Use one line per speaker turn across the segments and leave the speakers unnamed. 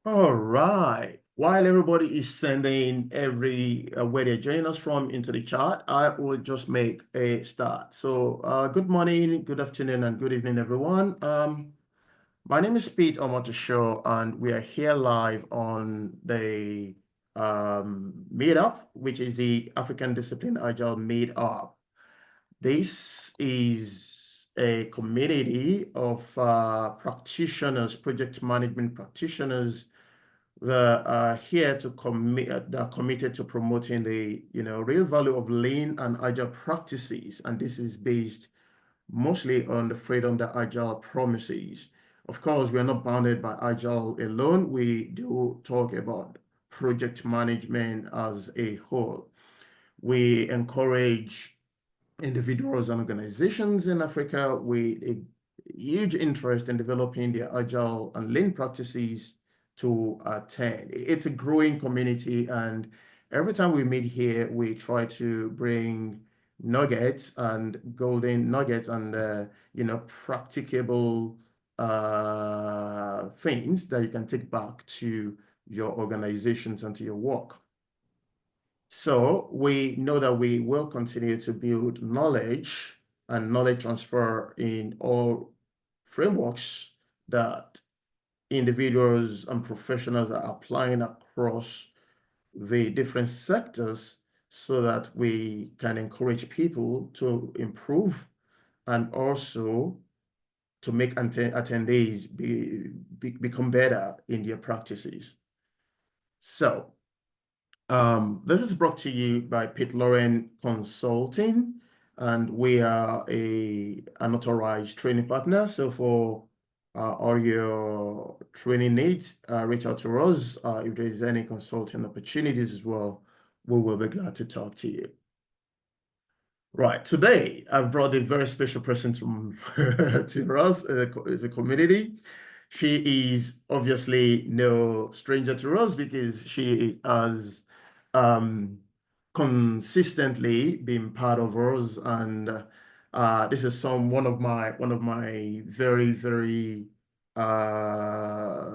All right. While everybody is sending every where they're joining us from into the chat, I will just make a start. So, good morning, good afternoon, and good evening, everyone. My name is Pete Omotosho, and we are here live on the meetup, which is the African Discipline Agile Meetup. This is a community of practitioners, project management practitioners that are here to commit, that are committed to promoting the real value of lean and agile practices, and this is based mostly on the freedom that agile promises. Of course, we are not bounded by agile alone. We do talk about project management as a whole. We encourage individuals and organizations in Africa with a huge interest in developing their agile and lean practices to attend. It's a growing community, and every time we meet here, we try to bring nuggets and golden nuggets and practicable things that you can take back to your organizations and to your work. So we know that we will continue to build knowledge and knowledge transfer in all frameworks that individuals and professionals are applying across the different sectors so that we can encourage people to improve and also to make attendees become better in their practices. So this is brought to you by Pitt Lauren Consulting, and we are an authorized training partner. So for all your training needs, reach out to us. If there is any consulting opportunities as well, we will be glad to talk to you. Right, today I've brought a very special person to us as a community. She is obviously no stranger to us because she has consistently been part of us, and this is one of my very uh,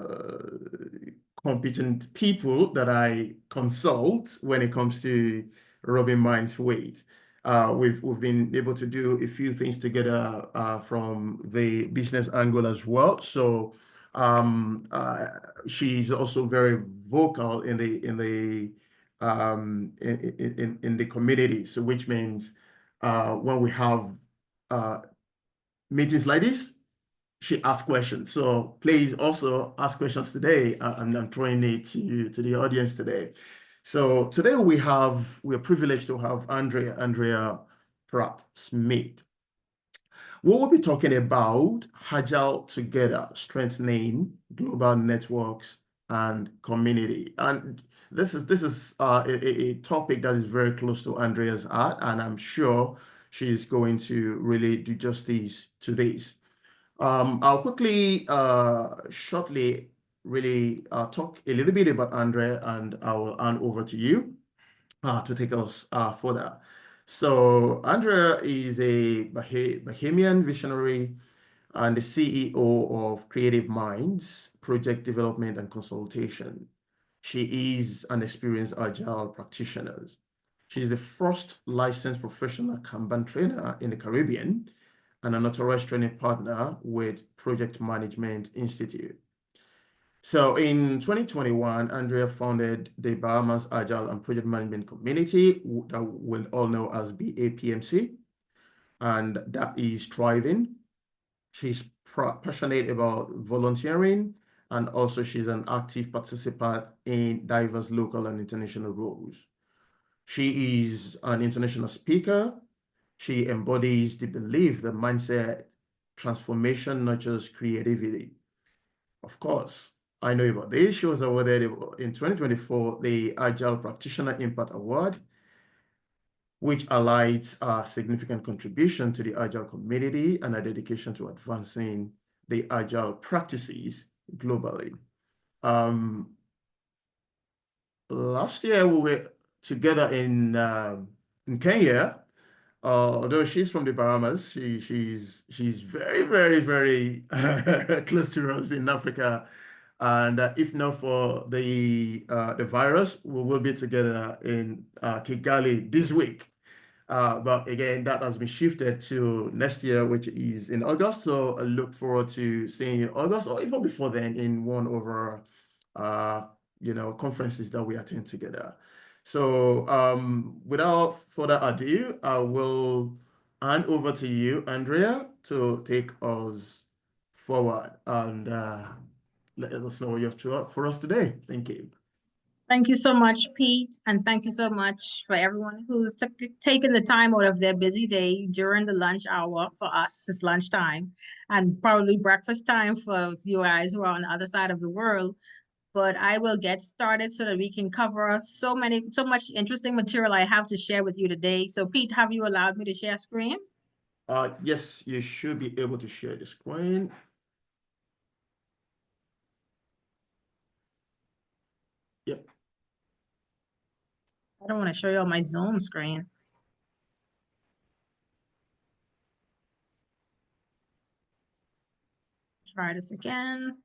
competent people that I consult when it comes to rubbing minds weight. We've been able to do a few things together from the business angle as well. So she's also very vocal in the community. So which means when we have meetings like this, she asks questions. So please also ask questions today. I'm throwing it to you, to the audience today. So today we're privileged to have Andrea Pratt Smith. We will be talking about Agile Together, strengthening global networks and community. And this is a topic that is very close to Andrea's heart, and I'm sure she's going to really do justice to this. I'll quickly, shortly, really talk a little bit about Andrea, and I will hand over to you to take us further. So Andrea is a Bahamian visionary and the CEO of Creative Minds, Project Development and Consultation. She is an experienced Agile practitioner. She's the first licensed professional Kanban trainer in the Caribbean and an authorized training partner with Project Management Institute. So in 2021, Andrea founded the Bahamas Agile and Project Management Community that we'll all know as BAPMC, and that is thriving. She's passionate about volunteering, and also she's an active participant in diverse local and international roles. She is an international speaker. She embodies the belief that mindset transformation nurtures creativity. Of course, I know about this. She was awarded in 2024 the Agile Practitioner Impact Award, which highlights a significant contribution to the Agile community and a dedication to advancing the Agile practices globally. Last year, we were together in Kenya. Although she's from the Bahamas, she's very close to us in Africa. And if not for the virus, we will be together in Kigali this week. But again, that has been shifted to next year, which is in August. So I look forward to seeing you in August or even before then in one of our, conferences that we attend together. So without further ado, I will hand over to you, Andrea, to take us forward and let us know what you have for us today. Thank you.
Thank you so much, Pete, and thank you so much for everyone who's taken the time out of their busy day during the lunch hour. For us, it's lunchtime, and probably breakfast time for you guys who are on the other side of the world. But I will get started so that we can cover so much interesting material I have to share with you today. So, Pete, have you allowed me to share screen?
Yes, you should be able to share the screen. Yep.
I don't want to show you all my Zoom screen. Try this again.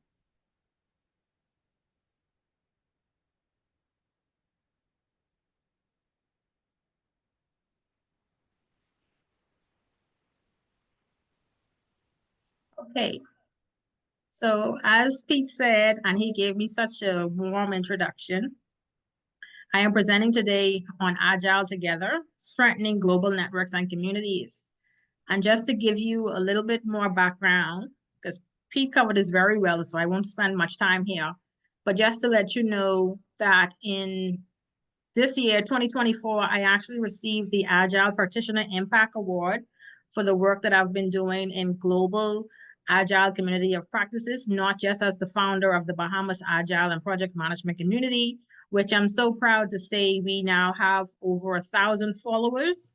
Okay. So as Pete said, and he gave me such a warm introduction, I am presenting today on Agile Together, Strengthening Global Networks and Communities. And just to give you a little bit more background, because Pete covered this very well, so I won't spend much time here, but just to let you know that in this year, 2024, I actually received the Agile Practitioner Impact Award for the work that I've been doing in global Agile community of practices, not just as the founder of the Bahamas Agile and Project Management Community, which I'm so proud to say we now have over 1,000 followers.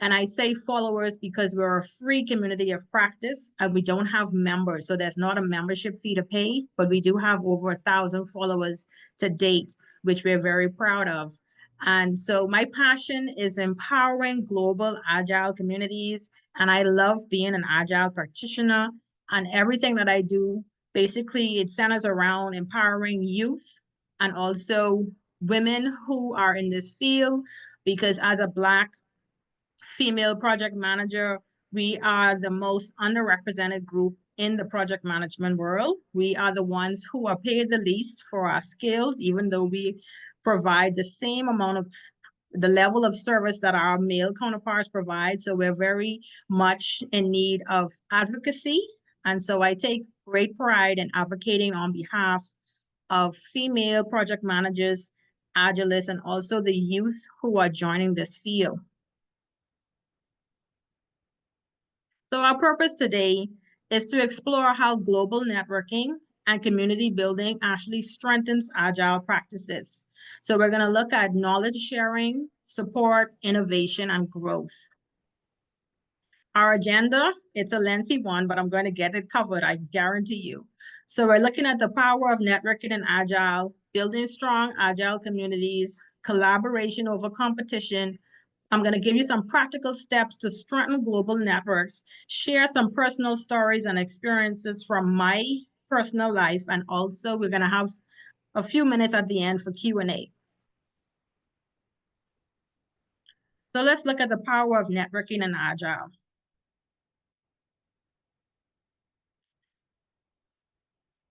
And I say followers because we're a free community of practice and we don't have members. So there's not a membership fee to pay, but we do have over 1,000 followers to date, which we're very proud of. And so my passion is empowering global Agile communities. And I love being an Agile practitioner. And everything that I do, basically, it centers around empowering youth and also women who are in this field. Because as a Black female project manager, we are the most underrepresented group in the project management world. We are the ones who are paid the least for our skills, even though we provide the same amount of the level of service that our male counterparts provide. So we're very much in need of advocacy. And so I take great pride in advocating on behalf of female project managers, agilists, and also the youth who are joining this field. So our purpose today is to explore how global networking and community building actually strengthens Agile practices. So we're going to look at knowledge sharing, support, innovation, and growth. Our agenda, it's a lengthy one, but I'm going to get it covered, I guarantee you. So we're looking at the power of networking and Agile, building strong Agile communities, collaboration over competition. I'm going to give you some practical steps to strengthen global networks, share some personal stories and experiences from my personal life, and also we're going to have a few minutes at the end for Q&A. So let's look at the power of networking and Agile.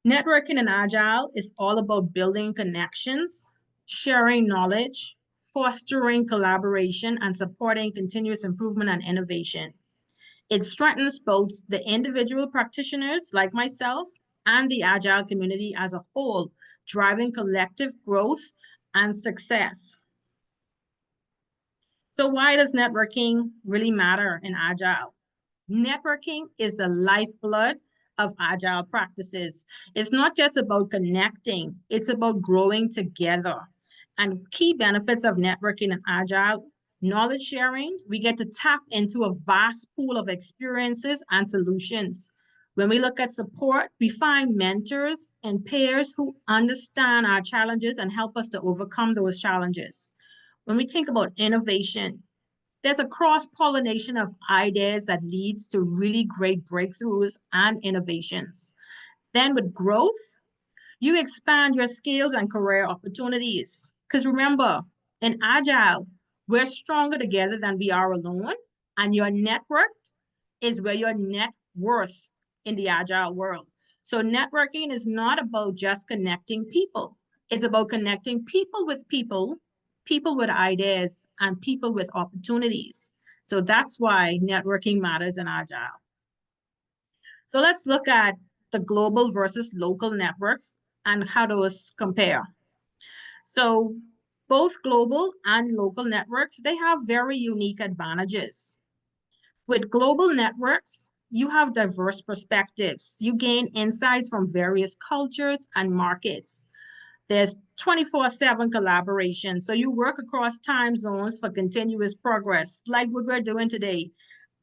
Networking and Agile is all about building connections, sharing knowledge, fostering collaboration, and supporting continuous improvement and innovation. It strengthens both the individual practitioners like myself and the Agile community as a whole, driving collective growth and success. So why does networking really matter in Agile? Networking is the lifeblood of Agile practices. It's not just about connecting, it's about growing together. And key benefits of networking and Agile: knowledge sharing. We get to tap into a vast pool of experiences and solutions. When we look at support, we find mentors and peers who understand our challenges and help us to overcome those challenges. When we think about innovation, there's a cross-pollination of ideas that leads to really great breakthroughs and innovations. Then with growth, You expand your skills and career opportunities. Because remember, in Agile, we're stronger together than we are alone. And your network is where your net worth in the Agile world. So networking is not about just connecting people. It's about connecting people with ideas, and people with opportunities. So that's why networking matters in Agile. So let's look at the global versus local networks and how those compare. So both global and local networks, they have very unique advantages. With global networks, you have diverse perspectives. You gain insights from various cultures and markets. There's 24/7 collaboration. So you work across time zones for continuous progress, like what we're doing today.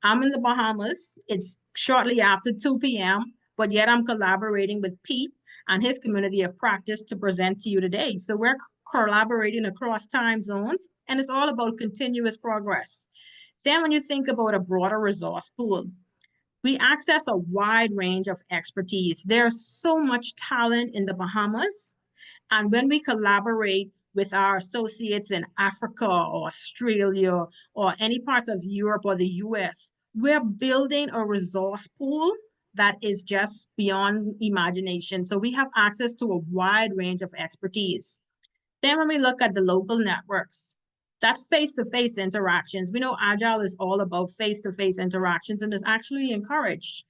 I'm in the Bahamas. It's shortly after 2 p.m., but yet I'm collaborating with Pete and his community of practice to present to you today. So we're collaborating across time zones, and it's all about continuous progress. Then when you think about a broader resource pool, we access a wide range of expertise. There's so much talent in the Bahamas. And when we collaborate with our associates in Africa or Australia or any parts of Europe or the US, we're building a resource pool that is just beyond imagination. So we have access to a wide range of expertise. Then when we look at the local networks, that face-to-face interactions, we know Agile is all about face-to-face interactions and is actually encouraged.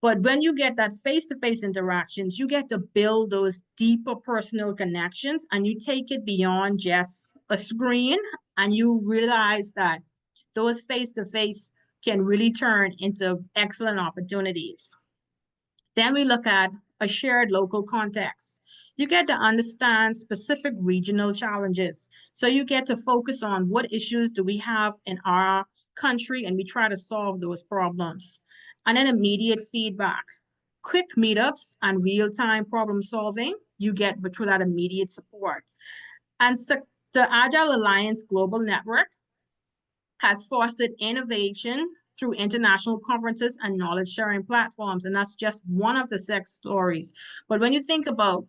But when you get that face-to-face interactions, you get to build those deeper personal connections, and you take it beyond just a screen, and you realize that those face-to-face can really turn into excellent opportunities. Then we look at a shared local context. You get to understand specific regional challenges. So you get to focus on what issues do we have in our country, and we try to solve those problems. And then immediate feedback, quick meetups and real-time problem solving, you get through that immediate support. And so the Agile Alliance Global Network has fostered innovation through international conferences and knowledge sharing platforms. And that's just one of the six stories. But when you think about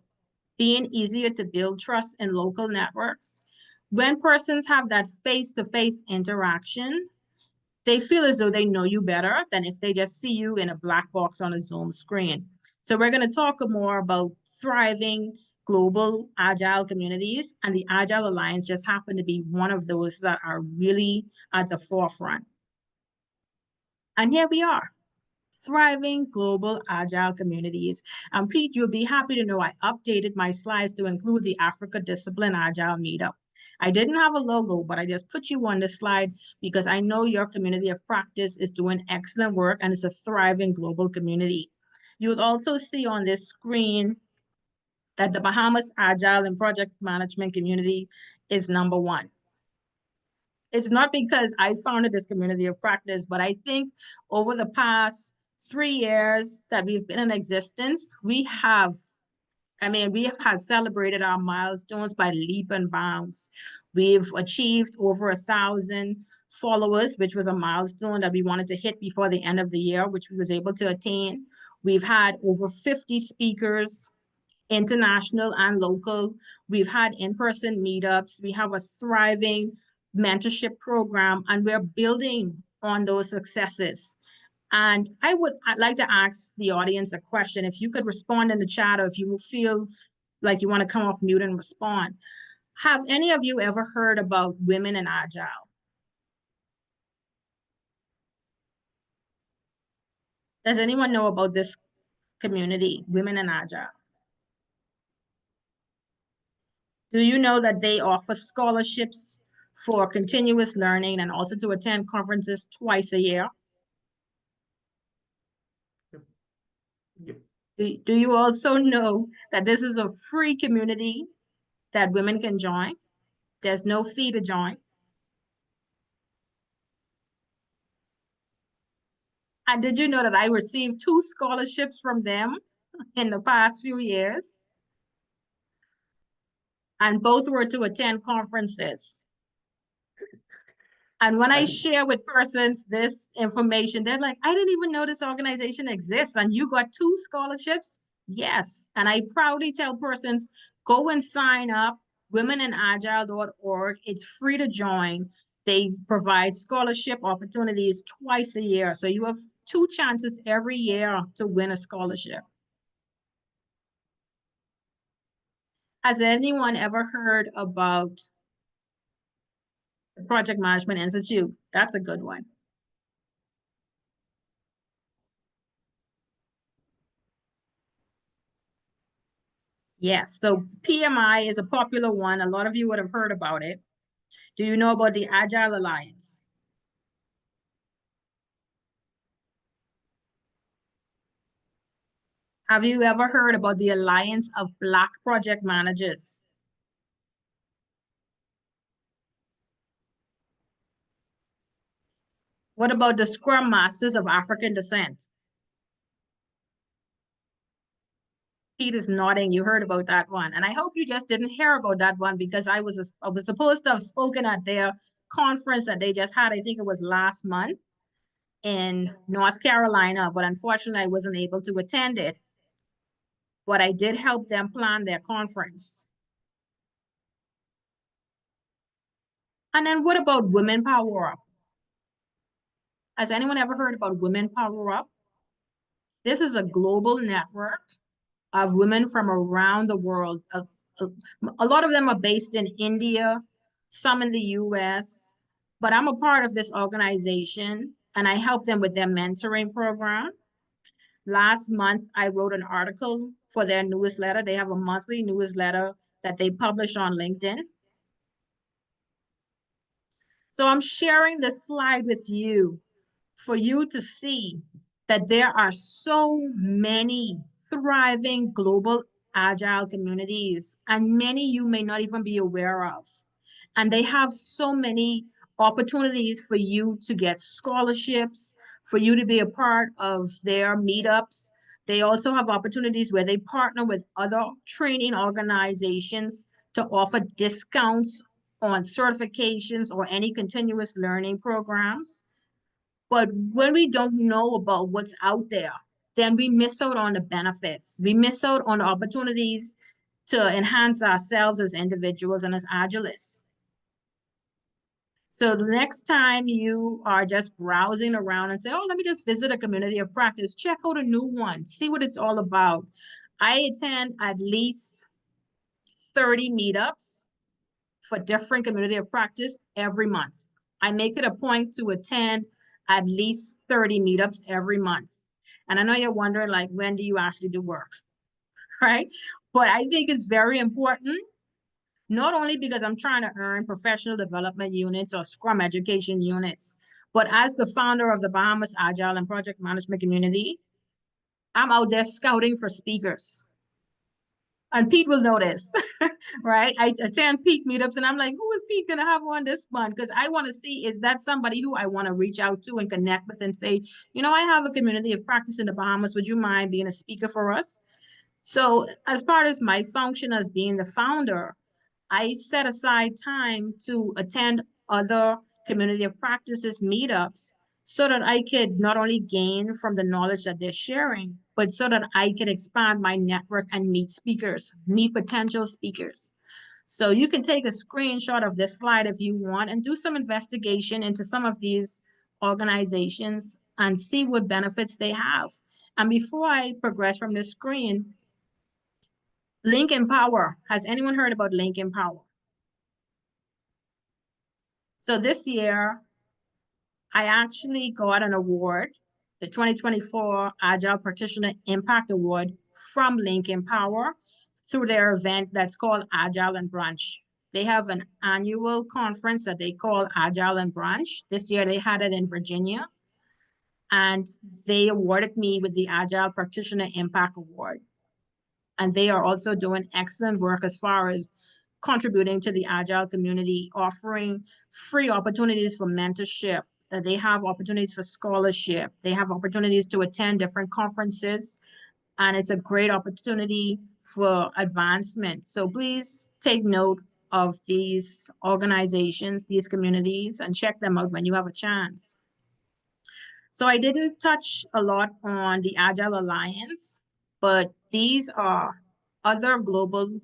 being easier to build trust in local networks, when persons have that face-to-face interaction, they feel as though they know you better than if they just see you in a black box on a Zoom screen. So we're going to talk more about thriving global Agile communities, and the Agile Alliance just happened to be one of those that are really at the forefront. And here we are, thriving global Agile communities. And Pete, you'll be happy to know I updated my slides to include the Africa Discipline Agile Meetup. I didn't have a logo, but I just put you on this slide because I know your community of practice is doing excellent work and it's a thriving global community. You'll also see on this screen that the Bahamas Agile and Project Management community is #1. It's not because I founded this community of practice, but I think over the past 3 years that we've been in existence, we have had celebrated our milestones by leap and bounds. We've achieved over 1,000 followers, which was a milestone that we wanted to hit before the end of the year, which we was able to attain. We've had over 50 speakers, international and local. We've had in-person meetups. We have a thriving mentorship program, and we're building on those successes. And I'd like to ask the audience a question. If you could respond in the chat, or if you feel like you want to come off mute and respond. Have any of you ever heard about Women in Agile? Does anyone know about this community, Women in Agile? Do you know that they offer scholarships for continuous learning and also to attend conferences twice a year?
Yep.
Do you also know that this is a free community that women can join? There's no fee to join. And did you know that I received 2 scholarships from them in the past few years? And both were to attend conferences. And when I share with persons this information, they're like, I didn't even know this organization exists, and you got 2 scholarships. Yes, and I proudly tell persons, go and sign up, womeninagile.org. It's free to join. They provide scholarship opportunities twice a year. So you have 2 chances every year to win a scholarship. Has anyone ever heard about the Project Management Institute? That's a good one. Yes, so PMI is a popular one. A lot of you would have heard about it. Do you know about the Agile Alliance? Have you ever heard about the Alliance of Black Project Managers? What about the Scrum Masters of African Descent? Pete is nodding. You heard about that one. And I hope you just didn't hear about that one because I was supposed to have spoken at their conference that they just had. I think it was last month in North Carolina, but unfortunately I wasn't able to attend it. But I did help them plan their conference. And then what about Women Power Up? Has anyone ever heard about Women Power Up? This is a global network of women from around the world. A lot of them are based in India, some in the US, but I'm a part of this organization and I help them with their mentoring program. Last month, I wrote an article for their newsletter. They have a monthly newsletter that they publish on LinkedIn. So I'm sharing this slide with you for you to see that there are so many thriving global agile communities, and many you may not even be aware of. And they have so many opportunities for you to get scholarships, for you to be a part of their meetups. They also have opportunities where they partner with other training organizations to offer discounts on certifications or any continuous learning programs. But when we don't know about what's out there, then we miss out on the benefits. We miss out on the opportunities to enhance ourselves as individuals and as agilists. So the next time you are just browsing around and say, oh, let me just visit a community of practice, check out a new one, see what it's all about. I attend at least 30 meetups for different community of practice every month. I make it a point to attend at least 30 meetups every month. And I know you're wondering, like, when do you actually do work, right? But I think it's very important, not only because I'm trying to earn professional development units or Scrum education units, but as the founder of the Bahamas Agile and Project Management Community, I'm out there scouting for speakers. And Pete will know this, right? I attend Pete meetups and I'm like, who is Pete gonna have on this one? Because I want to see, is that somebody who I want to reach out to and connect with and say, you know, I have a community of practice in the Bahamas. Would you mind being a speaker for us? So as part of my function as being the founder, I set aside time to attend other community of practices meetups so that I could not only gain from the knowledge that they're sharing, but so that I could expand my network and meet speakers, meet potential speakers. So you can take a screenshot of this slide if you want and do some investigation into some of these organizations and see what benefits they have. And before I progress from the screen, Link Power. Has anyone heard about Link Power? So this year, I actually got an award, the 2024 Agile Practitioner Impact Award from Lincoln Power through their event that's called Agile and Brunch. They have an annual conference that they call Agile and Brunch. This year they had it in Virginia, and they awarded me with the Agile Practitioner Impact Award. And they are also doing excellent work as far as contributing to the Agile community, offering free opportunities for mentorship. They have opportunities for scholarship. They have opportunities to attend different conferences. And it's a great opportunity for advancement. So please take note of these organizations, these communities, and check them out when you have a chance. So I didn't touch a lot on the Agile Alliance, but these are other global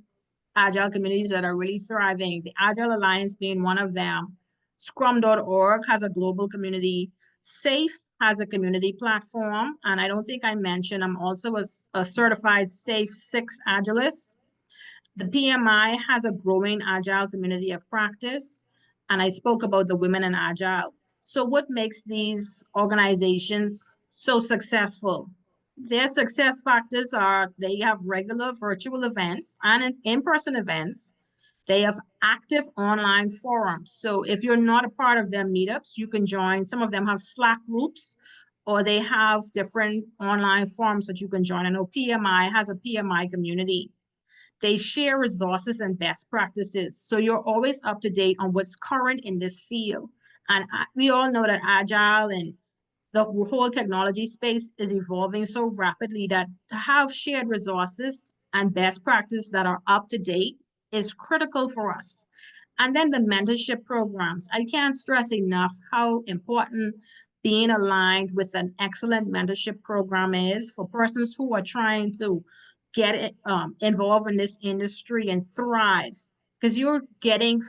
Agile communities that are really thriving. The Agile Alliance being one of them. Scrum.org has a global community. SAFE has a community platform. And I don't think I mentioned, I'm also a certified SAFE 6 Agilist. The PMI has a growing Agile community of practice. And I spoke about the Women in Agile. So what makes these organizations so successful? Their success factors are they have regular virtual events and in-person events. They have active online forums. So if you're not a part of their meetups, you can join. Some of them have Slack groups or they have different online forums that you can join. I know PMI has a PMI community. They share resources and best practices. So you're always up to date on what's current in this field. And we all know that Agile and the whole technology space is evolving so rapidly that to have shared resources and best practices that are up to date is critical for us. And then the mentorship programs. I can't stress enough how important being aligned with an excellent mentorship program is for persons who are trying to get involved in this industry and thrive. Because you're getting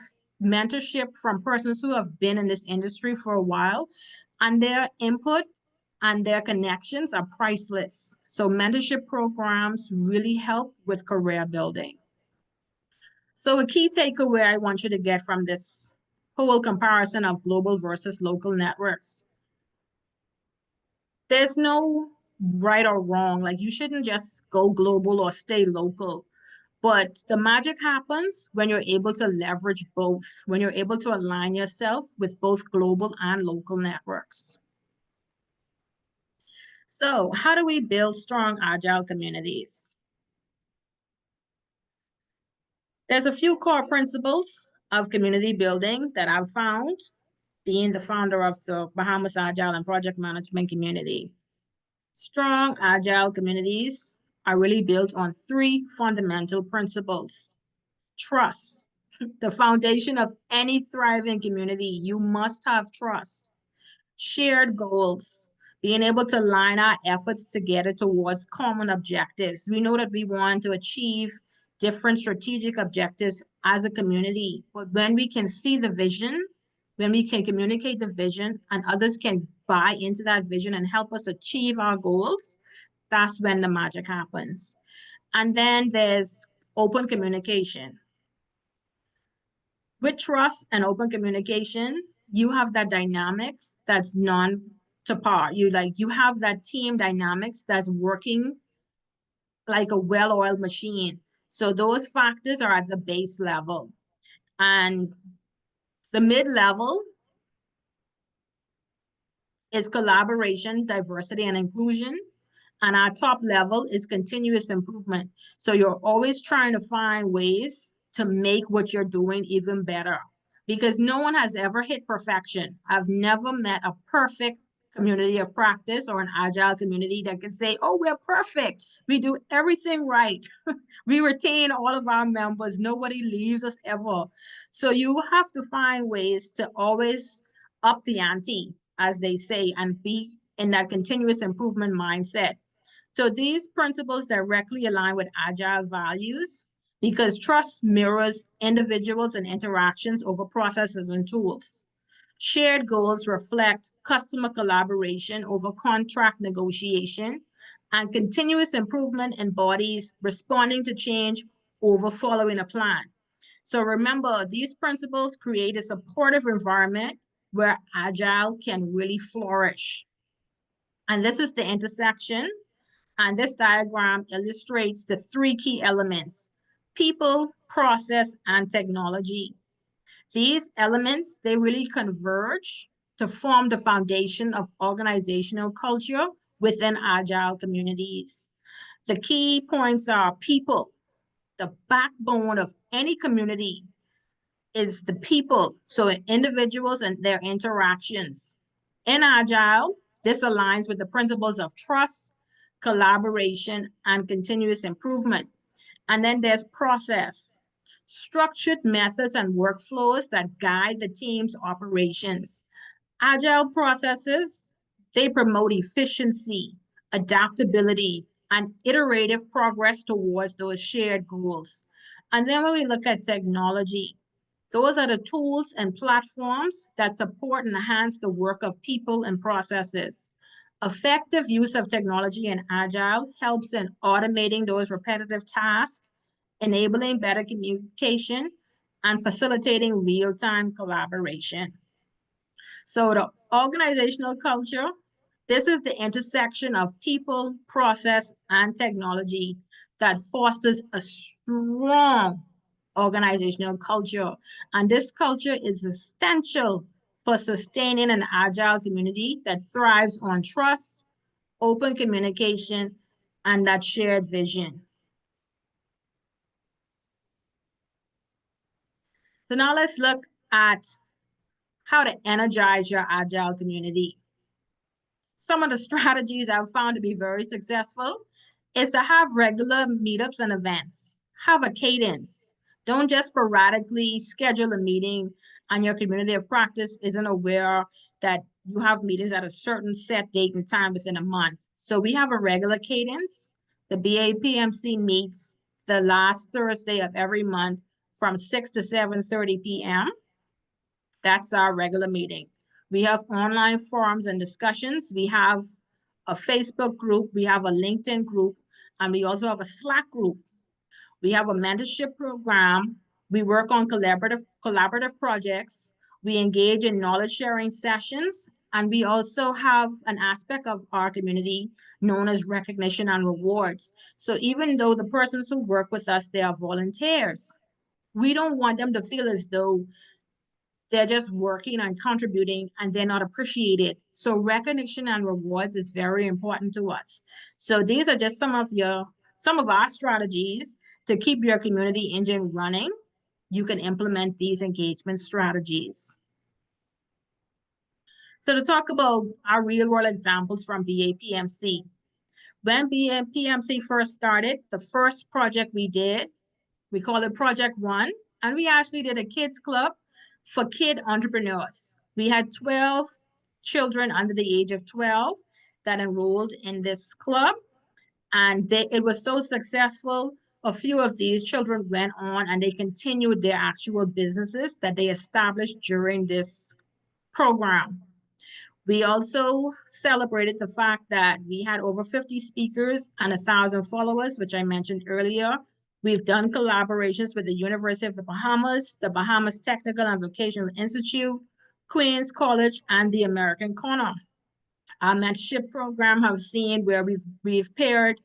mentorship from persons who have been in this industry for a while, and their input and their connections are priceless. So mentorship programs really help with career building. So a key takeaway I want you to get from this whole comparison of global versus local networks. There's no right or wrong. Like you shouldn't just go global or stay local. But the magic happens when you're able to leverage both, when you're able to align yourself with both global and local networks. So how do we build strong Agile communities? There's a few core principles of community building that I've found, being the founder of the Bahamas Agile and Project Management community. Strong Agile communities are really built on three fundamental principles. Trust, the foundation of any thriving community. You must have trust. Shared goals, being able to line our efforts together towards common objectives. We know that we want to achieve different strategic objectives as a community, but when we can see the vision, when we can communicate the vision and others can buy into that vision and help us achieve our goals, that's when the magic happens. And then there's open communication. With trust and open communication, you have that dynamic that's non to par. You have that team dynamics that's working like a well-oiled machine. So those factors are at the base level. And the mid-level is collaboration, diversity, and inclusion. And our top level is continuous improvement. So you're always trying to find ways to make what you're doing even better because no one has ever hit perfection. I've never met a perfect community of practice or an agile community that can say, oh, we're perfect. We do everything right. We retain all of our members. Nobody leaves us ever. So you have to find ways to always up the ante, as they say, and be in that continuous improvement mindset. So these principles directly align with Agile values because trust mirrors individuals and interactions over processes and tools. Shared goals reflect customer collaboration over contract negotiation, and continuous improvement embodies responding to change over following a plan. So remember, these principles create a supportive environment where Agile can really flourish. And this is the intersection. And this diagram illustrates the three key elements: people, process, and technology. These elements, they really converge to form the foundation of organizational culture within Agile communities. The key points are people. The backbone of any community is the people, so individuals and their interactions. In Agile, this aligns with the principles of trust, collaboration, and continuous improvement. And then there's process, structured methods and workflows that guide the team's operations. Agile processes, they promote efficiency, adaptability, and iterative progress towards those shared goals. And then when we look at technology, those are the tools and platforms that support and enhance the work of people and processes. Effective use of technology and Agile helps in automating those repetitive tasks, enabling better communication, and facilitating real-time collaboration. So the organizational culture, this is the intersection of people, process, and technology that fosters a strong organizational culture. And this culture is essential for sustaining an agile community that thrives on trust, open communication, and that shared vision. So now let's look at how to energize your agile community. Some of the strategies I've found to be very successful is to have regular meetups and events. Have a cadence. Don't just sporadically schedule a meeting and your community of practice isn't aware that you have meetings at a certain set date and time within a month. So we have a regular cadence. The BAPMC meets the last Thursday of every month from 6 to 7:30 p.m. That's our regular meeting. We have online forums and discussions. We have a Facebook group. We have a LinkedIn group. And we also have a Slack group. We have a mentorship program. We work on collaborative projects. We engage in knowledge sharing sessions. And we also have an aspect of our community known as recognition and rewards. So even though the persons who work with us, they are volunteers, we don't want them to feel as though they're just working and contributing and they're not appreciated. So recognition and rewards is very important to us. So these are just some of our strategies to keep your community engine running. You can implement these engagement strategies. So to talk about our real world examples from BAPMC. When BAPMC first started, the first project we did, we call it Project One, and we actually did a kids club for kid entrepreneurs. We had 12 children under the age of 12 that enrolled in this club, and it was so successful. A few of these children went on and they continued their actual businesses that they established during this program. We also celebrated the fact that we had over 50 speakers and 1,000 followers, which I mentioned earlier. We've done collaborations with the University of the Bahamas Technical and Vocational Institute, Queens College, and the American Corner. Our mentorship program have seen where we've paired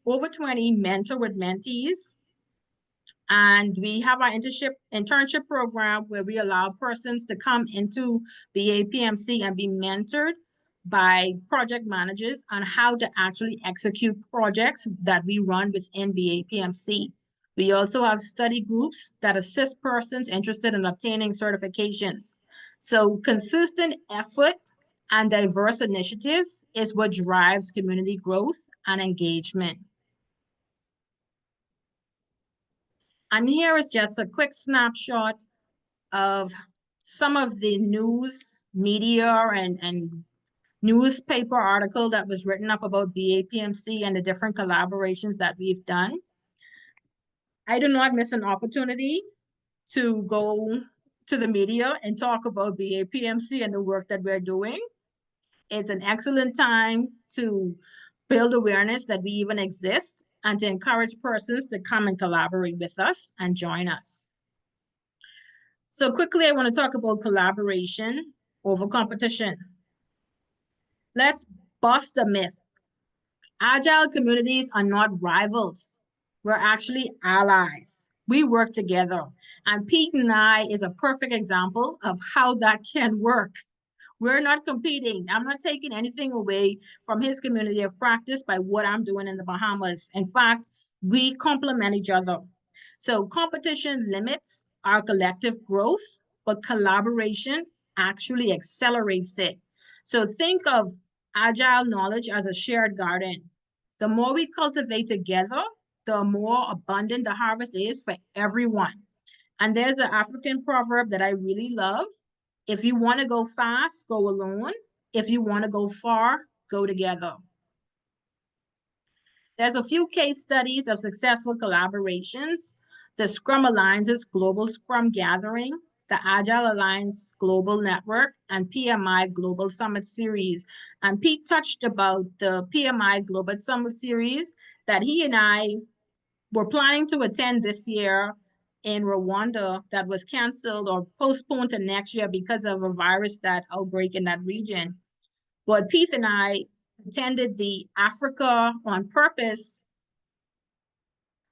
over 20 mentor with mentees. And we have our internship program where we allow persons to come into the APMC and be mentored by project managers on how to actually execute projects that we run within the APMC. We also have study groups that assist persons interested in obtaining certifications. So consistent effort and diverse initiatives is what drives community growth and engagement. And here is just a quick snapshot of some of the news, media, and newspaper article that was written up about BAPMC and the different collaborations that we've done. I do not miss an opportunity to go to the media and talk about BAPMC and the work that we're doing. It's an excellent time to build awareness that we even exist and to encourage persons to come and collaborate with us and join us. So quickly, I want to talk about collaboration over competition. Let's bust a myth. Agile communities are not rivals. We're actually allies. We work together. And Pete and I is a perfect example of how that can work. We're not competing. I'm not taking anything away from his community of practice by what I'm doing in the Bahamas. In fact, we complement each other. So competition limits our collective growth, but collaboration actually accelerates it. So think of agile knowledge as a shared garden. The more we cultivate together, the more abundant the harvest is for everyone. And there's an African proverb that I really love. If you want to go fast, go alone. If you want to go far, go together. There's a few case studies of successful collaborations. The Scrum Alliance's Global Scrum Gathering, the Agile Alliance Global Network, and PMI Global Summit Series. And Pete touched about the PMI Global Summit Series that he and I were planning to attend this year in Rwanda that was canceled or postponed to next year because of a virus that outbreak in that region. But Pete and I attended the Africa on Purpose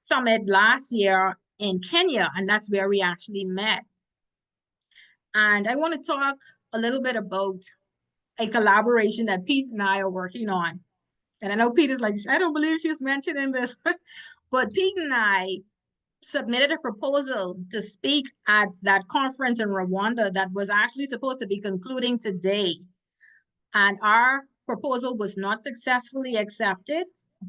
Summit last year in Kenya, and that's where we actually met. And I want to talk a little bit about a collaboration that Pete and I are working on. And I know Pete is like, I don't believe she's mentioning this. But Pete and I submitted a proposal to speak at that conference in Rwanda that was actually supposed to be concluding today. And our proposal was not successfully accepted,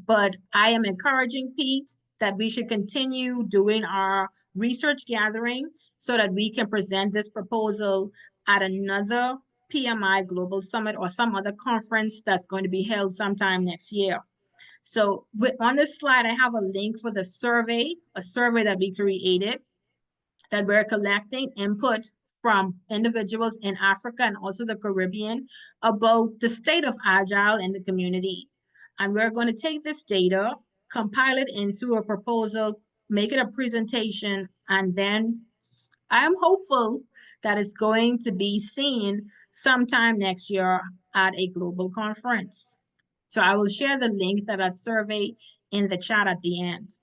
but I am encouraging Pete that we should continue doing our research gathering so that we can present this proposal at another PMI Global Summit or some other conference that's going to be held sometime next year. So on this slide, I have a link for the survey, a survey that we created that we're collecting input from individuals in Africa and also the Caribbean about the state of Agile in the community. And we're going to take this data, compile it into a proposal, make it a presentation, and then I'm hopeful that it's going to be seen sometime next year at a global conference. So I will share the link to that survey in the chat at the end.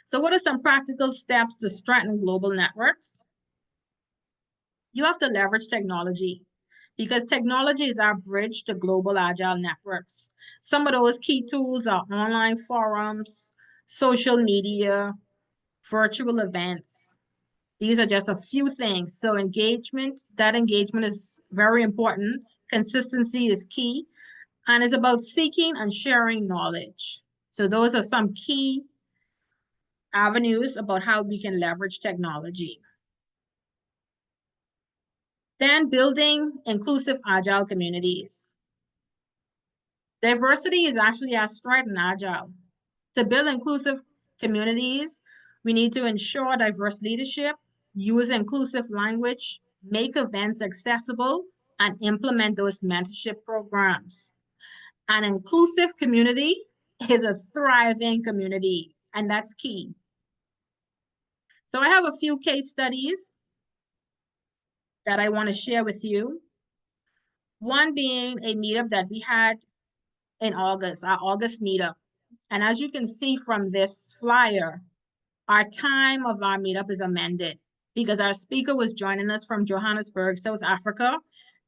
So what are some practical steps to strengthen global networks? You have to leverage technology because technology is our bridge to global agile networks. Some of those key tools are online forums, social media, virtual events. These are just a few things. So that engagement is very important. Consistency is key. And it's about seeking and sharing knowledge. So those are some key avenues about how we can leverage technology. Then building inclusive agile communities. Diversity is actually our strength in Agile. To build inclusive communities, we need to ensure diverse leadership, use inclusive language, make events accessible, and implement those mentorship programs. An inclusive community is a thriving community, and that's key. So I have a few case studies that I want to share with you. One being a meetup that we had in August, our August meetup. And as you can see from this flyer, our time of our meetup is amended because our speaker was joining us from Johannesburg, South Africa.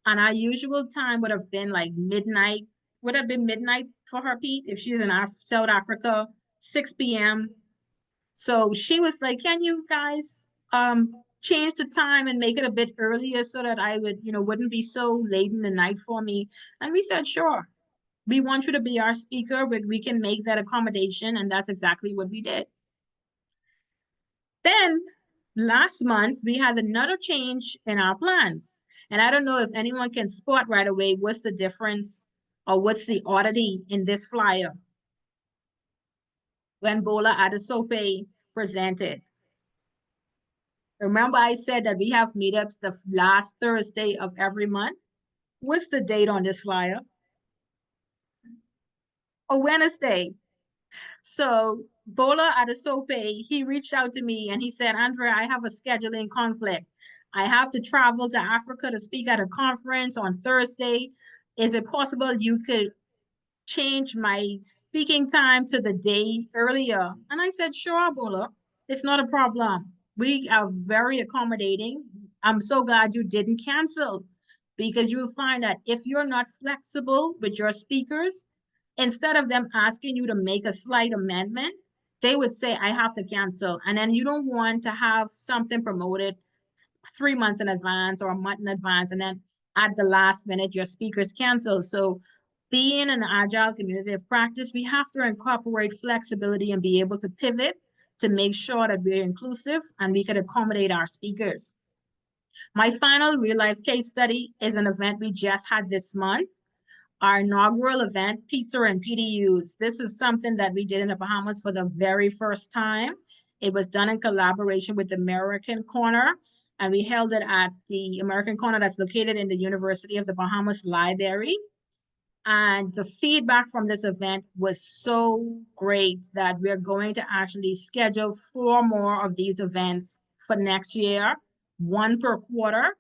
And our usual time would have been like midnight, would have been midnight for her, Pete, if she's in South Africa, 6 p.m. So she was like, can you guys change the time and make it a bit earlier so that I would, wouldn't be so late in the night for me? And we said, sure. We want you to be our speaker, but we can make that accommodation. And that's exactly what we did. Then last month, we had another change in our plans. And I don't know if anyone can spot right away what's the difference or what's the oddity in this flyer when Bola Adesope presented. Remember I said that we have meetups the last Thursday of every month? What's the date on this flyer? A Wednesday. So Bola Adesope, he reached out to me and he said, Andrea, I have a scheduling conflict. I have to travel to Africa to speak at a conference on Thursday. Is it possible you could change my speaking time to the day earlier? And I said, sure, Bola, it's not a problem. We are very accommodating. I'm so glad you didn't cancel because you'll find that if you're not flexible with your speakers, instead of them asking you to make a slight amendment, they would say, I have to cancel. And then you don't want to have something promoted 3 months in advance or a month in advance. And then at the last minute, your speakers cancel. So being an agile community of practice, we have to incorporate flexibility and be able to pivot to make sure that we're inclusive and we can accommodate our speakers. My final real life case study is an event we just had this month. our inaugural event, Pizza and PDUs. This is something that we did in the Bahamas for the very first time. It was done in collaboration with the American Corner, and we held it at the American Corner that's located in the University of the Bahamas Library. And the feedback from this event was so great that we're going to actually schedule 4 more of these events for next year, 1 per quarter,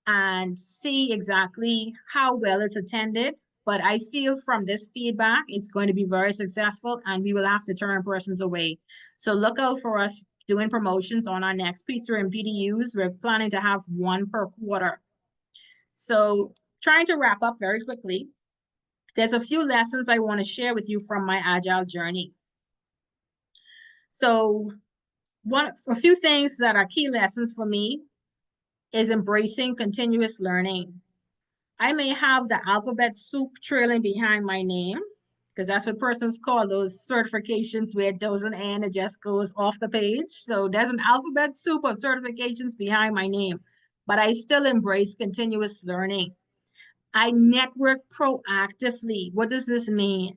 and see exactly how well it's attended. But I feel from this feedback, it's going to be very successful and we will have to turn persons away. So look out for us doing promotions on our next Pizza and PDUs. We're planning to have 1 per quarter. So trying to wrap up very quickly, there's a few lessons I want to share with you from my Agile journey. So a few things that are key lessons for me is embracing continuous learning. I may have the alphabet soup trailing behind my name, because that's what persons call those certifications where it doesn't end, it just goes off the page. So there's an alphabet soup of certifications behind my name, but I still embrace continuous learning. I network proactively. What does this mean?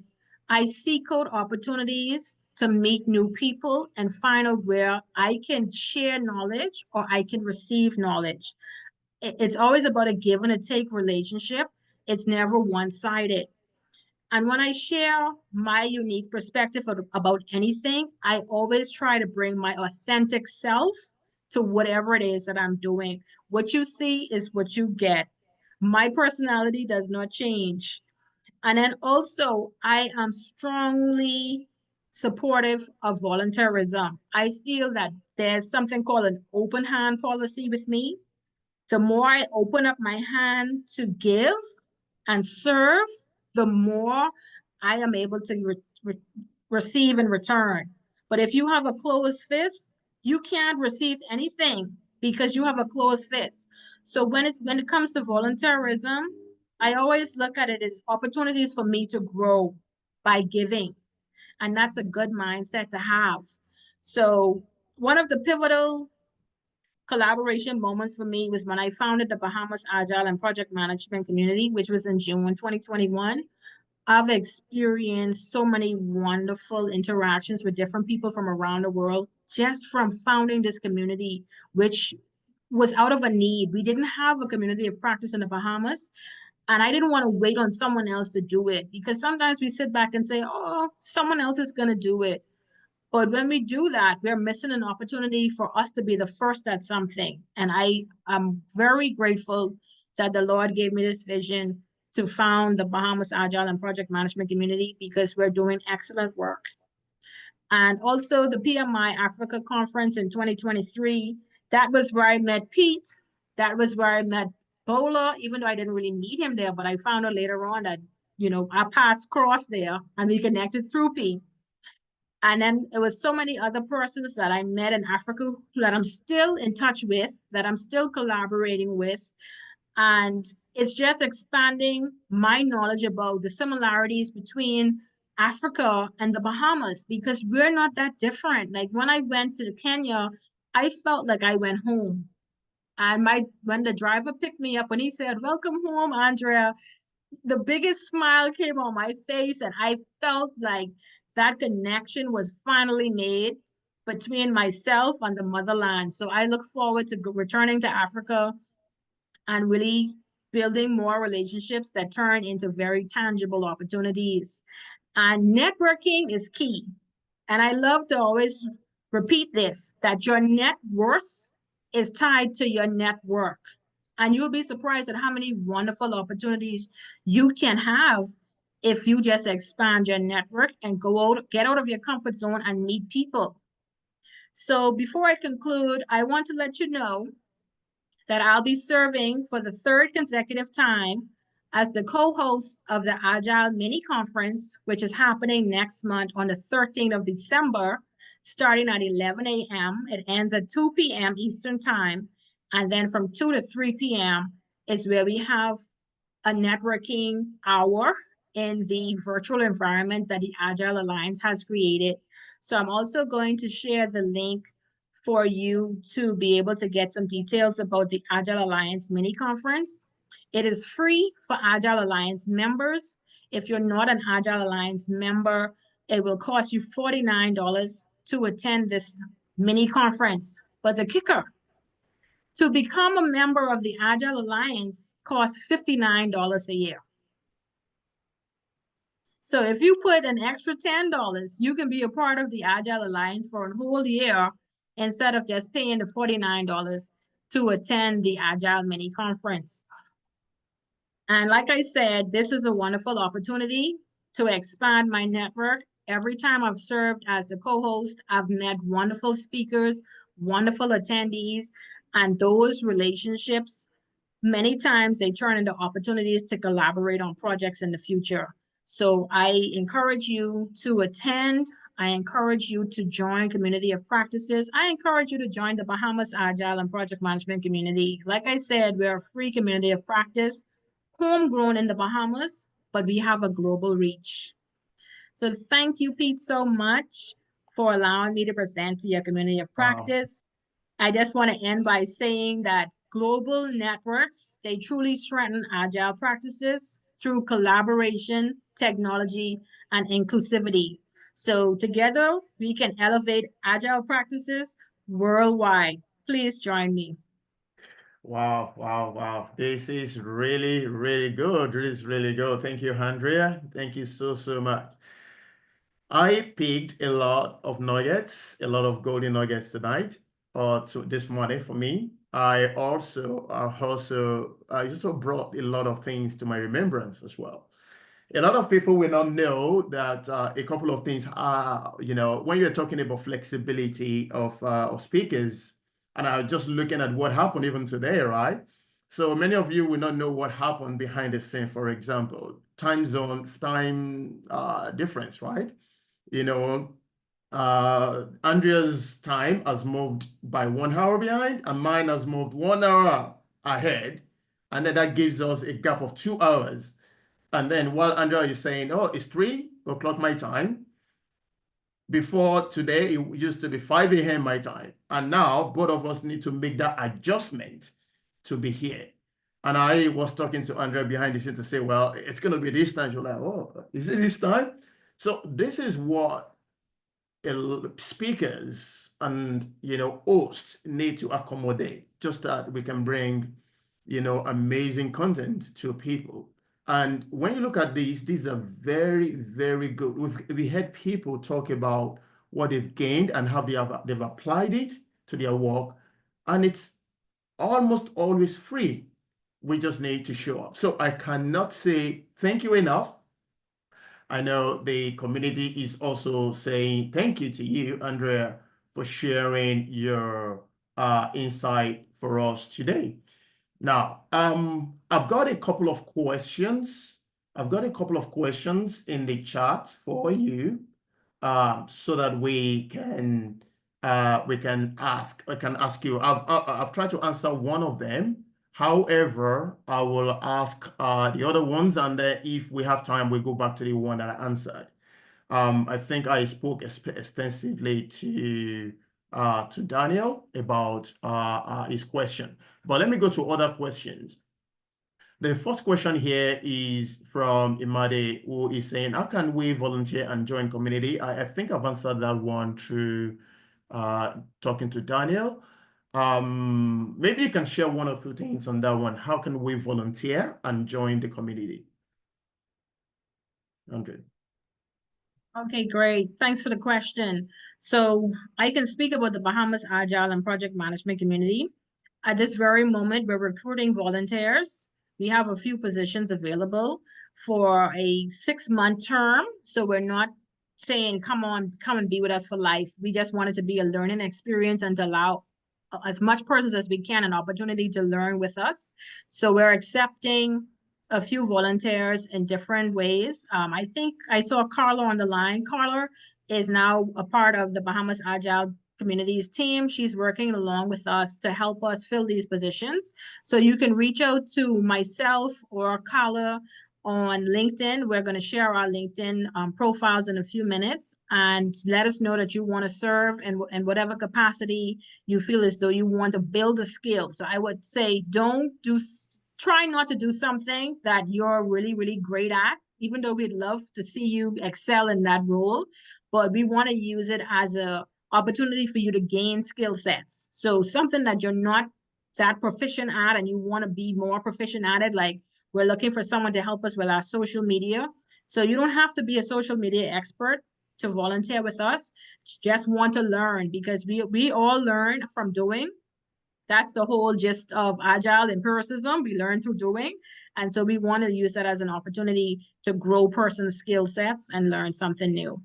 I seek out opportunities to meet new people and find out where I can share knowledge or I can receive knowledge. It's always about a give and a take relationship. It's never one-sided. And when I share my unique perspective about anything, I always try to bring my authentic self to whatever it is that I'm doing. What you see is what you get. My personality does not change. And then also, I am strongly supportive of volunteerism. I feel that there's something called an open hand policy with me. The more I open up my hand to give and serve, the more I am able to receive in return. But if you have a closed fist, you can't receive anything because you have a closed fist. So when it comes to volunteerism, I always look at it as opportunities for me to grow by giving. And that's a good mindset to have. So one of the pivotal collaboration moments for me was when I founded the Bahamas Agile and Project Management Community, which was in June 2021. I've experienced so many wonderful interactions with different people from around the world just from founding this community, which was out of a need. We didn't have a community of practice in the Bahamas. And I didn't want to wait on someone else to do it because sometimes we sit back and say, oh, someone else is going to do it. But when we do that, we're missing an opportunity for us to be the first at something. And I am very grateful that the Lord gave me this vision to found the Bahamas Agile and Project Management Community because we're doing excellent work. And also the PMI Africa Conference in 2023, that was where I met Pete. That was where I met Bola, even though I didn't really meet him there, but I found out later on that, our paths crossed there and we connected through Pete. And then it was so many other persons that I met in Africa that I'm still in touch with, that I'm still collaborating with. And it's just expanding my knowledge about the similarities between Africa and the Bahamas because we're not that different. Like when I went to Kenya, I felt like I went home. And when the driver picked me up, when he said, "Welcome home, Andrea," the biggest smile came on my face and I felt like that connection was finally made between myself and the motherland. So I look forward to returning to Africa and really building more relationships that turn into very tangible opportunities. And networking is key. And I love to always repeat this, that your net worth is tied to your network. And you'll be surprised at how many wonderful opportunities you can have if you just expand your network and get out of your comfort zone and meet people. So before I conclude, I want to let you know that I'll be serving for the 3rd consecutive time as the co-host of the Agile Mini Conference, which is happening next month on the 13th of December, starting at 11 a.m. It ends at 2 p.m. Eastern Time. And then from 2 to 3 p.m. is where we have a networking hour in the virtual environment that the Agile Alliance has created. So I'm also going to share the link for you to be able to get some details about the Agile Alliance mini conference. It is free for Agile Alliance members. If you're not an Agile Alliance member, it will cost you $49 to attend this mini conference. But the kicker, to become a member of the Agile Alliance costs $59 a year. So if you put an extra $10, you can be a part of the Agile Alliance for a whole year instead of just paying the $49 to attend the Agile mini conference. And like I said, this is a wonderful opportunity to expand my network. Every time I've served as the co-host, I've met wonderful speakers, wonderful attendees, and those relationships, many times they turn into opportunities to collaborate on projects in the future. So I encourage you to attend. I encourage you to join Community of Practices. I encourage you to join the Bahamas Agile and Project Management community. Like I said, we're a free community of practice, homegrown in the Bahamas, but we have a global reach. So thank you, Pete, so much for allowing me to present to your community of
Wow.
practice. I just want to end by saying that global networks, they truly strengthen agile practices through collaboration, technology, and inclusivity. So together we can elevate agile practices worldwide. Please join me.
Wow, wow, wow. This is really, really good. This is really good. Thank you, Andrea. Thank you so, so much. I picked a lot of nuggets, a lot of golden nuggets tonight, or to this morning for me. I also brought a lot of things to my remembrance as well. A lot of people will not know that a couple of things are, when you're talking about flexibility of speakers, and I'm just looking at what happened even today, right? So many of you will not know what happened behind the scene, for example, time zone, time difference, right? You know, Andrea's time has moved by 1 hour behind, and mine has moved 1 hour ahead. And then that gives us a gap of 2 hours. And then while Andrea is saying, oh, it's 3 o'clock my time, before today, it used to be 5 a.m. my time. And now both of us need to make that adjustment to be here. And I was talking to Andrea behind the scene to say, well, it's going to be this time. You're like, oh, is it this time? So this is what speakers and hosts need to accommodate, just that we can bring amazing content to people. And when you look at these are very, very good. We had people talk about what they've gained and how they've applied it to their work, and it's almost always free. We just need to show up. So I cannot say thank you enough. I know the community is also saying thank you to you, Andrea, for sharing your insight for us today. Now, I've got a couple of questions. I've got a couple of questions in the chat for you, so that I can ask you. I've tried to answer one of them. However, I will ask the other ones, and then if we have time, we go back to the one that I answered. I think I spoke extensively to Daniel about his question. But let me go to other questions. The first question here is from Imade, who is saying, how can we volunteer and join community? I think I've answered that one through talking to Daniel. Maybe you can share one or two things on that one. How can we volunteer and join the community? Andre.
Okay, great. Thanks for the question. So I can speak about the Bahamas Agile and Project Management community. At this very moment, we're recruiting volunteers. We have a few positions available for a 6-month term. So we're not saying, come on, come and be with us for life. We just want it to be a learning experience and to allow as much persons as we can an opportunity to learn with us. So we're accepting a few volunteers in different ways. I think I saw Carla on the line. Carla is now a part of the Bahamas Agile Communities team. She's working along with us to help us fill these positions. So you can reach out to myself or Carla on LinkedIn. We're going to share our LinkedIn profiles in a few minutes, and let us know that you want to serve in whatever capacity you feel as though you want to build a skill. So I would say don't try not to do something that you're really, really great at, even though we'd love to see you excel in that role, but we want to use it as a opportunity for you to gain skill sets. So something that you're not that proficient at and you want to be more proficient at it, like we're looking for someone to help us with our social media. So you don't have to be a social media expert to volunteer with us. Just want to learn, because we all learn from doing. That's the whole gist of agile empiricism. We learn through doing. And so we want to use that as an opportunity to grow person's skill sets and learn something new.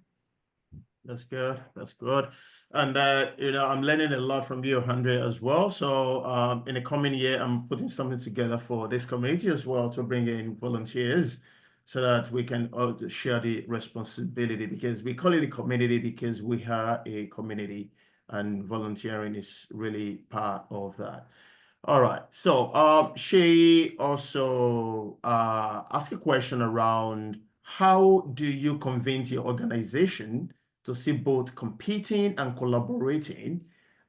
That's good. That's good. And I'm learning a lot from you, Andre, as well. So in the coming year, I'm putting something together for this community as well to bring in volunteers so that we can all share the responsibility, because we call it a community because we are a community and volunteering is really part of that. All right. So she also asked a question around how do you convince your organization to see both competing and collaborating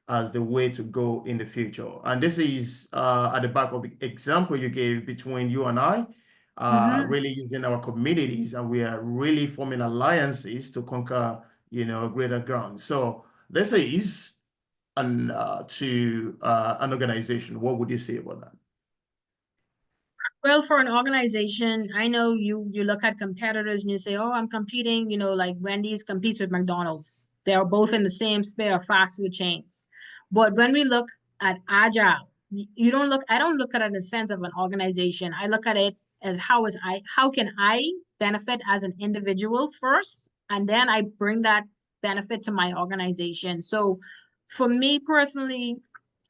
as the way to go in the future? And this is at the back of the example you gave between you and I, really using our communities, and we are really forming alliances to conquer, greater ground. So this is to an organization. What would you say about that?
Well, for an organization, I know you look at competitors and you say, "Oh, I'm competing," like Wendy's competes with McDonald's. They are both in the same sphere of fast food chains. But when we look at agile, I don't look at it in the sense of an organization. I look at it as how can I benefit as an individual first, and then I bring that benefit to my organization. So for me personally,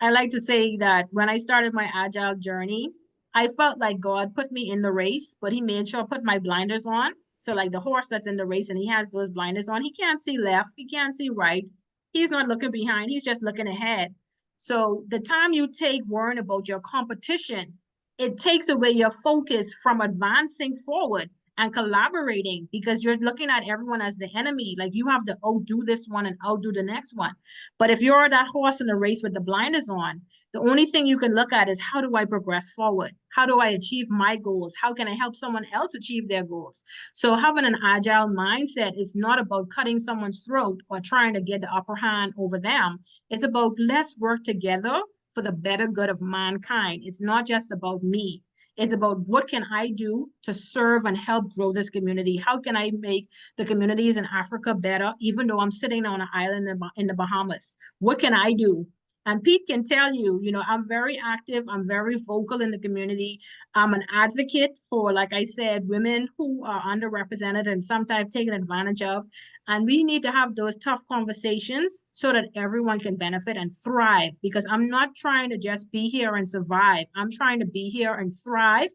I like to say that when I started my agile journey, I felt like God put me in the race, but he made sure I put my blinders on. So like the horse that's in the race and he has those blinders on, he can't see left, he can't see right. He's not looking behind, he's just looking ahead. So the time you take worrying about your competition, it takes away your focus from advancing forward and collaborating, because you're looking at everyone as the enemy. Like you have to outdo this one and outdo the next one. But if you're that horse in the race with the blinders on, the only thing you can look at is, how do I progress forward? How do I achieve my goals? How can I help someone else achieve their goals? So having an agile mindset is not about cutting someone's throat or trying to get the upper hand over them. It's about, let's work together for the better good of mankind. It's not just about me. It's about, what can I do to serve and help grow this community? How can I make the communities in Africa better, even though I'm sitting on an island in the Bahamas? What can I do? And Pete can tell you, I'm very active. I'm very vocal in the community. I'm an advocate for, like I said, women who are underrepresented and sometimes taken advantage of. And we need to have those tough conversations so that everyone can benefit and thrive, because I'm not trying to just be here and survive. I'm trying to be here and thrive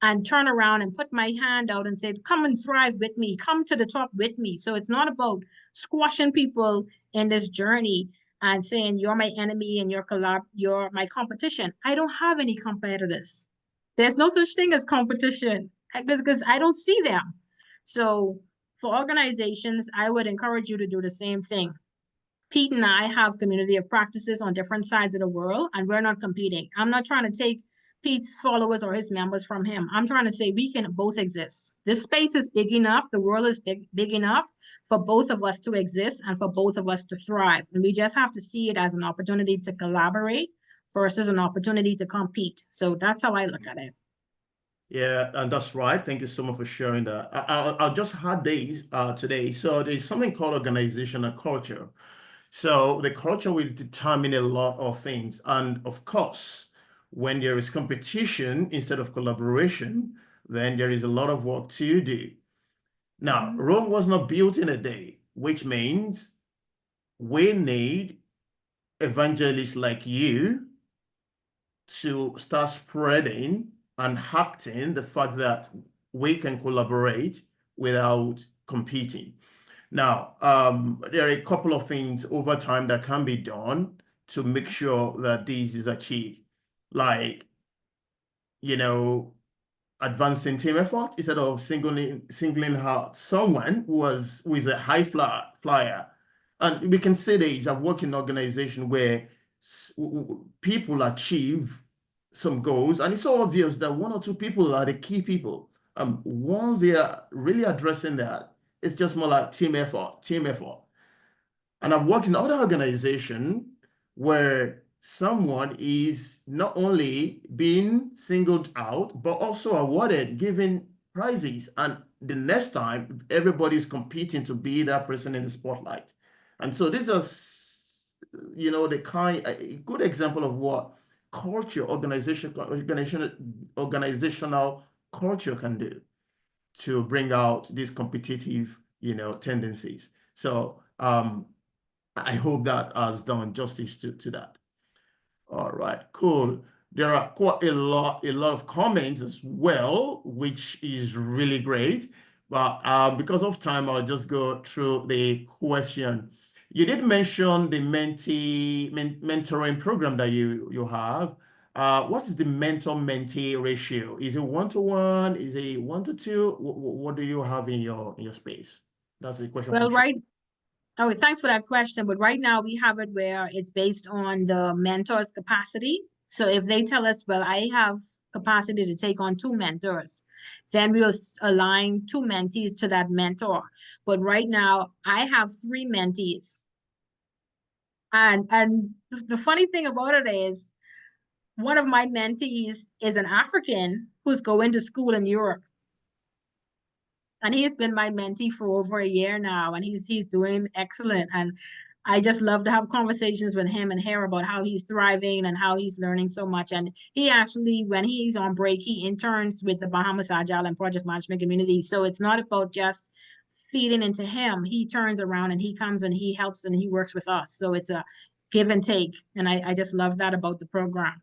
and turn around and put my hand out and say, come and thrive with me, come to the top with me. So it's not about squashing people in this journey and saying you're my enemy and you're my competition. I don't have any competitors. There's no such thing as competition because I don't see them. So for organizations, I would encourage you to do the same thing. Pete and I have community of practices on different sides of the world, and we're not competing. I'm not trying to take Pete's followers or his members from him. I'm trying to say we can both exist. This space is big enough. The world is big enough for both of us to exist and for both of us to thrive. And we just have to see it as an opportunity to collaborate versus an opportunity to compete. So that's how I look at it.
Yeah, and that's right. Thank you so much for sharing that. I'll just add these today. So there's something called organizational culture. So the culture will determine a lot of things. And of course, when there is competition instead of collaboration, then there is a lot of work to do. Now, Rome was not built in a day, which means we need evangelists like you to start spreading and acting the fact that we can collaborate without competing. Now, there are a couple of things over time that can be done to make sure that this is achieved, like, advancing team effort instead of singling out someone who is a high flyer. And we can say this, I've worked in an organization where people achieve some goals, and it's so obvious that one or two people are the key people. Once they are really addressing that, it's just more like team effort, team effort. And I've worked in other organizations where someone is not only being singled out, but also awarded, given prizes. And the next time, everybody's competing to be that person in the spotlight. And so this is, the a good example of what organizational culture can do to bring out these competitive, tendencies. So I hope that has done justice to that. All right, cool. There are quite a lot of comments as well, which is really great. But because of time, I'll just go through the question. You did mention the mentoring program that you have. What is the mentor-mentee ratio? Is it 1-to-1? Is it 1-to-2? What do you have in your space? That's a question from
Well,
Sean.
right. Oh, thanks for that question. But right now we have it where it's based on the mentor's capacity. So if they tell us, well, I have capacity to take on two mentors, then we'll align two mentees to that mentor. But right now I have three mentees. And the funny thing about it is one of my mentees is an African who's going to school in Europe. And he's been my mentee for over a year now, and he's doing excellent. And I just love to have conversations with him and hear about how he's thriving and how he's learning so much. And he actually, when he's on break, he interns with the Bahamas Agile and Project Management community. So it's not about just feeding into him. He turns around and he comes and he helps and he works with us. So it's a give and take. And I just love that about the program.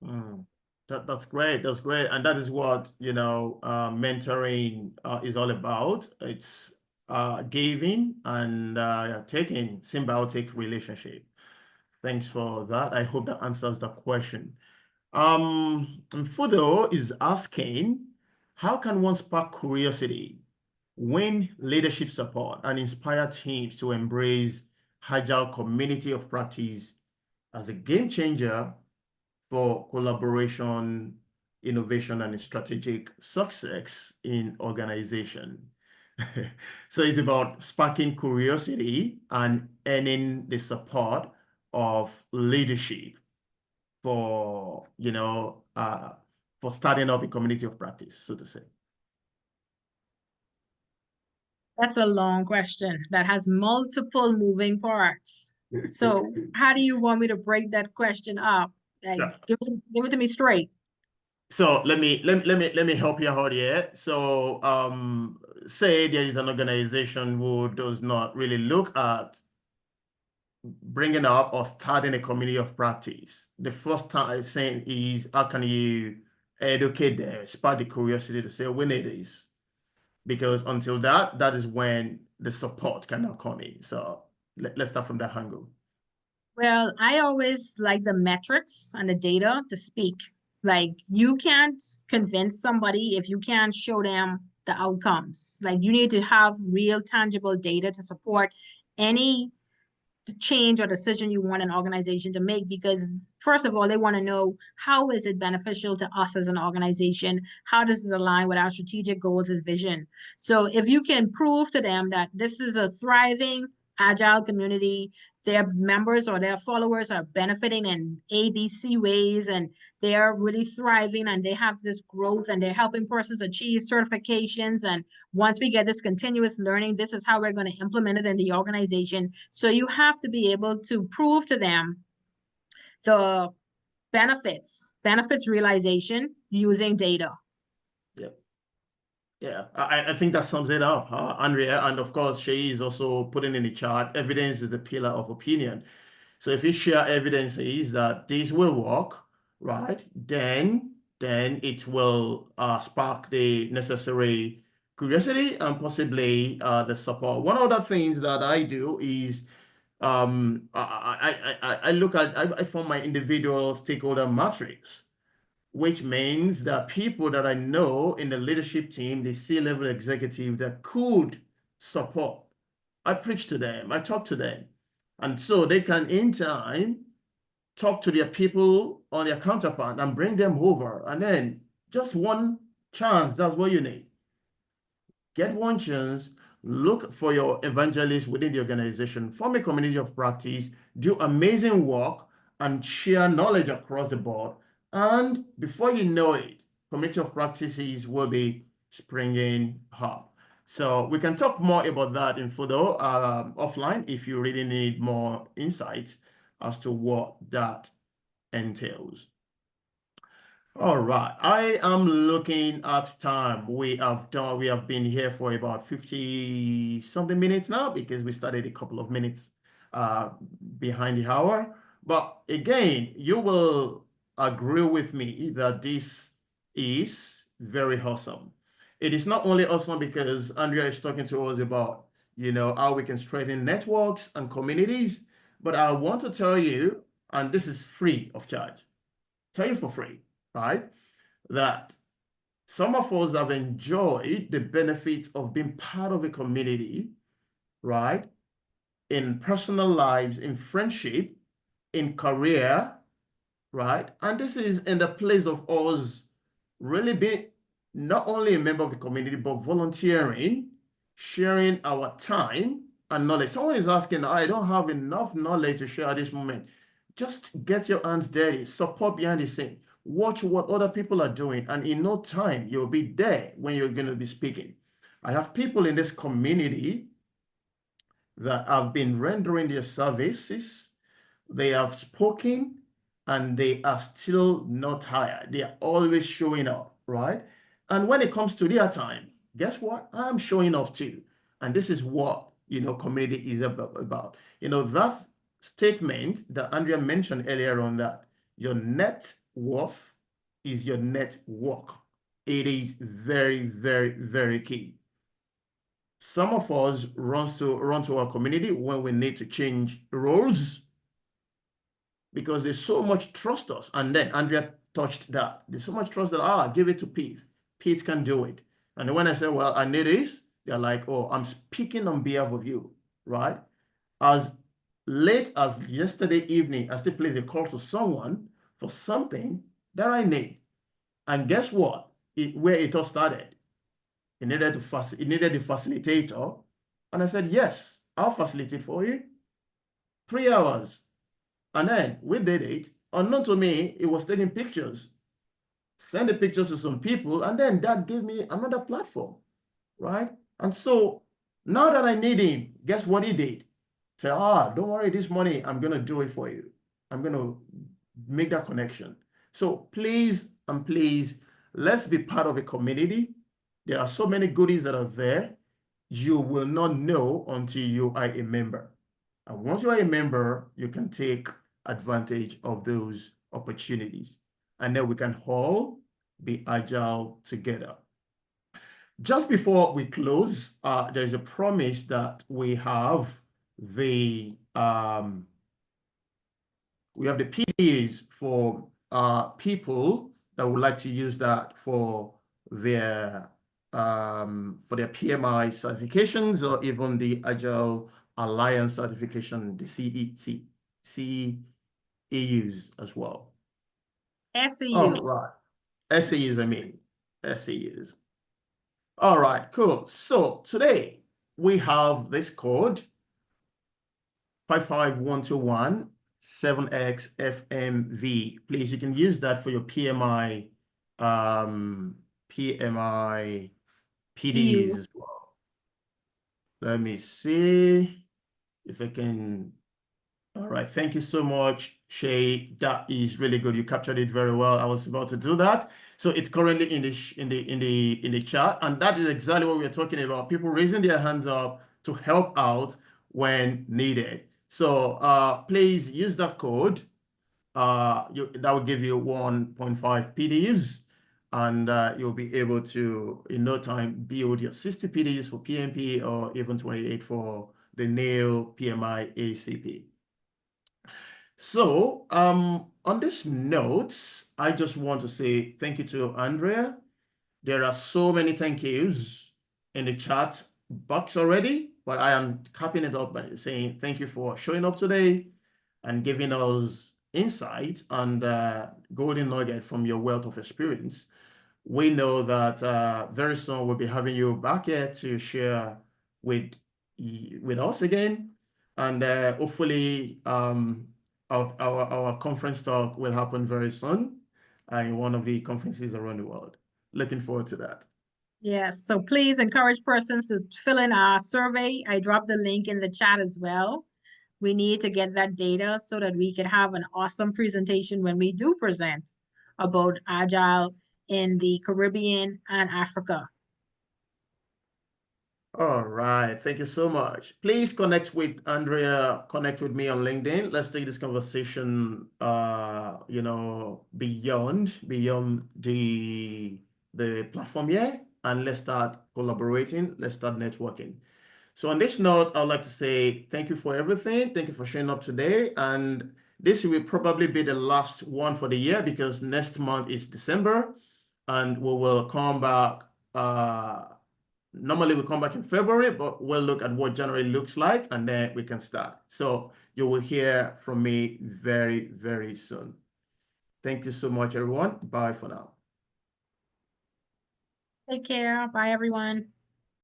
Mm. That's great. That's great. And that is what, mentoring is all about. It's giving and taking symbiotic relationship. Thanks for that. I hope that answers the question. And Fudo is asking, how can one spark curiosity, win leadership support, and inspire teams to embrace Agile community of practice as a game changer for collaboration, innovation, and strategic success in organization? So it's about sparking curiosity and earning the support of leadership for, for starting up a community of practice, so to say.
That's a long question that has multiple moving parts. So how do you want me to break that question up? Like,
So,
give it to me straight.
so let me help you out here. So say there is an organization who does not really look at bringing up or starting a community of practice. The first time I'm saying is, how can you educate them, spark the curiosity to say, we need this? Because until that is when the support can now come in. So let's start from that angle.
Well, I always like the metrics and the data to speak. Like, you can't convince somebody if you can't show them the outcomes. Like, you need to have real tangible data to support any change or decision you want an organization to make, because first of all, they want to know, how is it beneficial to us as an organization? How does this align with our strategic goals and vision? So if you can prove to them that this is a thriving agile community, their members or their followers are benefiting in ABC ways, and they are really thriving and they have this growth and they're helping persons achieve certifications, and once we get this continuous learning, this is how we're going to implement it in the organization. So you have to be able to prove to them the benefits realization using data.
Yeah. Yeah, I think that sums it up, Andrea. And of course, Shay is also putting in the chart, evidence is the pillar of opinion. So if you share evidences that this will work, right, then it will spark the necessary curiosity and possibly the support. One of the things that I do is I look at, I form my individual stakeholder matrix, which means that people that I know in the leadership team, the C-level executive that could support, I preach to them, I talk to them. And so they can, in time, talk to their people or their counterpart and bring them over. And then just one chance, that's what you need. Get one chance, look for your evangelists within the organization, form a community of practice, do amazing work, and share knowledge across the board. And before you know it, community of practices will be springing up. So we can talk more about that in further offline if you really need more insights as to what that entails. All right, I am looking at time. We have been here for about 50 something minutes now because we started a couple of minutes behind the hour. But again, you will agree with me that this is very awesome. It is not only awesome because Andrea is talking to us about, how we can strengthen networks and communities, but I want to tell you, and this is free of charge, tell you for free, right? That some of us have enjoyed the benefits of being part of a community, right? In personal lives, in friendship, in career, right? And this is in the place of us really being not only a member of the community, but volunteering, sharing our time and knowledge. Someone is asking, I don't have enough knowledge to share at this moment. Just get your hands dirty, support behind the scene, watch what other people are doing, and in no time, you'll be there when you're going to be speaking. I have people in this community that have been rendering their services. They have spoken and they are still not tired. They are always showing up, right? And when it comes to their time, guess what? I'm showing up too. And this is what, community is about. That statement that Andrea mentioned earlier on, that your net worth is your network. It is very, very, very key. Some of us run to our community when we need to change roles because there's so much trust us. And then Andrea touched that. There's so much trust that, give it to Pete. Pete can do it. And then when I say, well, I need this, they're like, oh, I'm speaking on behalf of you, right? As late as yesterday evening, I still placed a call to someone for something that I need. And guess what? Where it all started. It needed the facilitator. And I said, yes, I'll facilitate for you. 3 hours. And then we did it. Unknown to me, it was taking pictures. Send the pictures to some people, and then that gave me another platform, right? And so now that I need him, guess what he did? Say, don't worry, this money, I'm going to do it for you. I'm going to make that connection. So please and please, let's be part of a community. There are so many goodies that are there. You will not know until you are a member. And once you are a member, you can take advantage of those opportunities. And then we can all be agile together. Just before we close, there's a promise that we have the PDAs for people that would like to use that for their PMI certifications or even the Agile Alliance certification, the CEUs as well.
SEUs.
All right. SEUs, I mean. SEUs. All right, cool. So today we have this code 55121 7XFMV. Please, you can use that for your PMI PDs as well. Let me see if I can. All right, thank you so much, Shay. That is really good. You captured it very well. I was about to do that. So it's currently in the chat, and that is exactly what we're talking about. People raising their hands up to help out when needed. So please use that code. That will give you 1.5 PDs, and you'll be able to, in no time, build your 60 PDs for PMP or even 28 for the NAIL PMI ACP. So on this note, I just want to say thank you to Andrea. There are so many thank yous in the chat box already, but I am capping it up by saying thank you for showing up today and giving us insights and golden nugget from your wealth of experience. We know that very soon we'll be having you back here to share with with us again, and hopefully our conference talk will happen very soon in one of the conferences around the world. Looking forward to that.
Yes, so please encourage persons to fill in our survey. I dropped the link in the chat as well. We need to get that data so that we can have an awesome presentation when we do present about Agile in the Caribbean and Africa.
All right. Thank you so much. Please connect with Andrea, connect with me on LinkedIn. Let's take this conversation, beyond the platform here, and let's start collaborating. Let's start networking. So on this note, I'd like to say thank you for everything. Thank you for showing up today. And this will probably be the last one for the year because next month is December, and we will come back. Normally we come back in February, but we'll look at what January looks like and then we can start. So you will hear from me very, very soon. Thank you so much, everyone. Bye for now.
Take care. Bye, everyone.